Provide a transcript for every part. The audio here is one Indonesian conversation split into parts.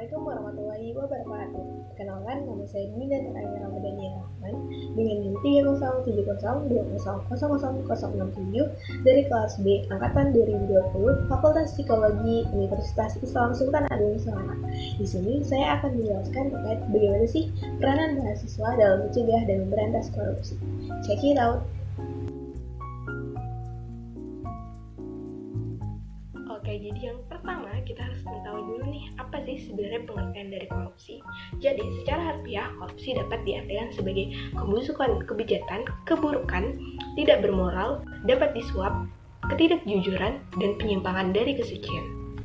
Assalamualaikum warahmatullahi wabarakatuh. Perkenalkan, nama saya Dina Aina Ramadhani Rahman dengan NIM 30702000067 dari kelas B angkatan 2020 Fakultas Psikologi Universitas Islam Sultan Agung Semarang. Di sini saya akan menjelaskan terkait bagaimana sih peranan mahasiswa dalam mencegah dan memberantas korupsi. Check it out. Oke, jadi yang pertama kita harus mengetahui dulu nih apa sih sebenarnya pengertian dari korupsi. Jadi secara harfiah korupsi dapat diartikan sebagai kebusukan, kebejatan, keburukan, tidak bermoral, dapat disuap, ketidakjujuran, dan penyimpangan dari kesucian.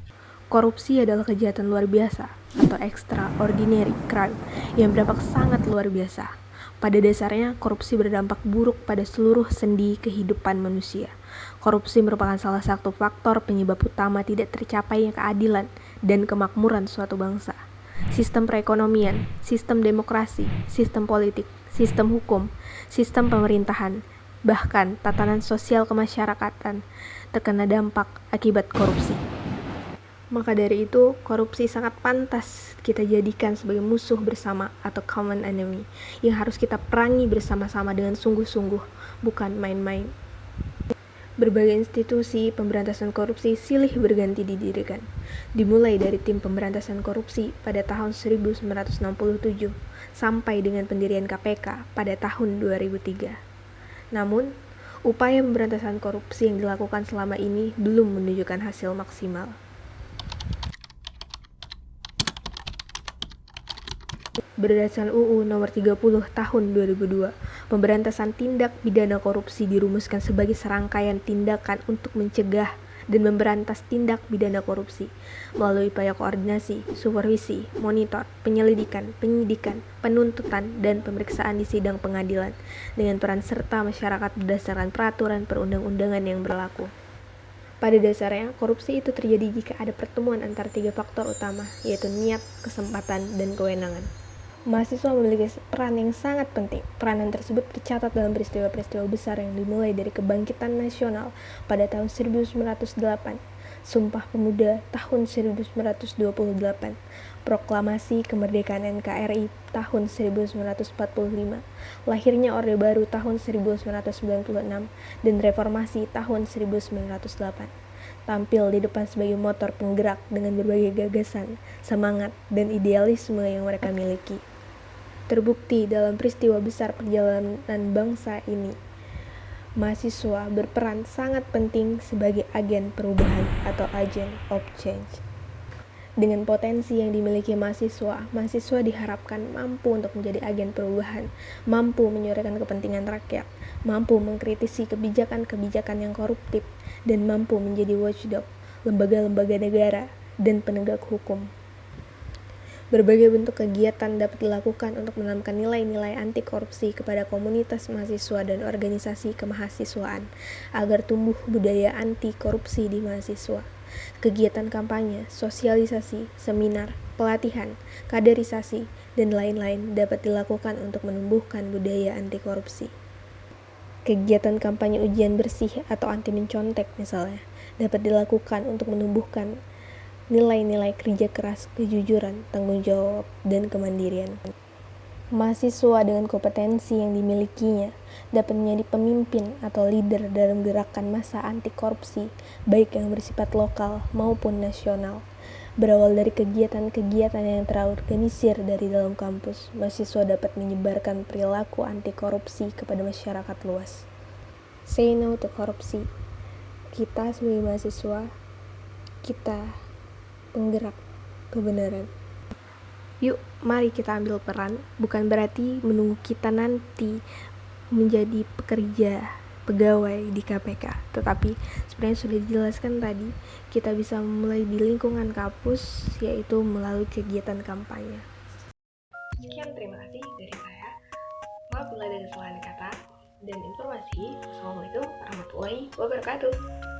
Korupsi adalah kejahatan luar biasa atau extraordinary crime yang berdampak sangat luar biasa. Pada dasarnya, korupsi berdampak buruk pada seluruh sendi kehidupan manusia. Korupsi merupakan salah satu faktor penyebab utama tidak tercapainya keadilan dan kemakmuran suatu bangsa. Sistem perekonomian, sistem demokrasi, sistem politik, sistem hukum, sistem pemerintahan, bahkan tatanan sosial kemasyarakatan terkena dampak akibat korupsi. Maka dari itu, korupsi sangat pantas kita jadikan sebagai musuh bersama atau common enemy yang harus kita perangi bersama-sama dengan sungguh-sungguh, bukan main-main. Berbagai institusi pemberantasan korupsi silih berganti didirikan, dimulai dari tim pemberantasan korupsi pada tahun 1967 sampai dengan pendirian KPK pada tahun 2003. Namun, upaya pemberantasan korupsi yang dilakukan selama ini belum menunjukkan hasil maksimal. Berdasarkan UU Nomor 30 Tahun 2002, pemberantasan tindak pidana korupsi dirumuskan sebagai serangkaian tindakan untuk mencegah dan memberantas tindak pidana korupsi melalui upaya koordinasi, supervisi, monitor, penyelidikan, penyidikan, penuntutan, dan pemeriksaan di sidang pengadilan dengan peran serta masyarakat berdasarkan peraturan perundang-undangan yang berlaku. Pada dasarnya, korupsi itu terjadi jika ada pertemuan antara tiga faktor utama, yaitu niat, kesempatan, dan kewenangan. Mahasiswa memiliki peran yang sangat penting. Peranan tersebut tercatat dalam peristiwa-peristiwa besar yang dimulai dari kebangkitan nasional pada tahun 1908, Sumpah Pemuda tahun 1928, Proklamasi Kemerdekaan NKRI tahun 1945, lahirnya Orde Baru tahun 1996, dan Reformasi tahun 1908. Tampil di depan sebagai motor penggerak dengan berbagai gagasan, semangat, dan idealisme yang mereka miliki. Terbukti dalam peristiwa besar perjalanan bangsa ini, mahasiswa berperan sangat penting sebagai agen perubahan atau agent of change. Dengan potensi yang dimiliki mahasiswa diharapkan mampu untuk menjadi agen perubahan, mampu menyuarakan kepentingan rakyat, mampu mengkritisi kebijakan-kebijakan yang koruptif, dan mampu menjadi watchdog, lembaga-lembaga negara, dan penegak hukum. Berbagai bentuk kegiatan dapat dilakukan untuk menanamkan nilai-nilai anti korupsi kepada komunitas mahasiswa dan organisasi kemahasiswaan agar tumbuh budaya anti korupsi di mahasiswa. Kegiatan kampanye, sosialisasi, seminar, pelatihan, kaderisasi, dan lain-lain dapat dilakukan untuk menumbuhkan budaya anti korupsi. Kegiatan kampanye ujian bersih atau anti mencontek misalnya dapat dilakukan untuk menumbuhkan nilai-nilai kerja keras, kejujuran, tanggung jawab, dan kemandirian. Mahasiswa dengan kompetensi yang dimilikinya dapat menjadi pemimpin atau leader dalam gerakan massa anti korupsi, baik yang bersifat lokal maupun nasional. Berawal dari kegiatan-kegiatan yang terorganisir dari dalam kampus, mahasiswa dapat menyebarkan perilaku anti korupsi kepada masyarakat luas. Say no to korupsi. Kita sebagai mahasiswa, kita penggerak kebenaran. Yuk, mari kita ambil peran, bukan berarti menunggu kita nanti menjadi pekerja, pegawai di KPK. Tetapi sebenarnya sudah dijelaskan tadi, kita bisa memulai di lingkungan kampus, yaitu melalui kegiatan kampanye. Sekian, terima kasih dari saya. Maaf bila ada kesalahan kata dan informasi. Wassalamualaikum warahmatullahi wabarakatuh.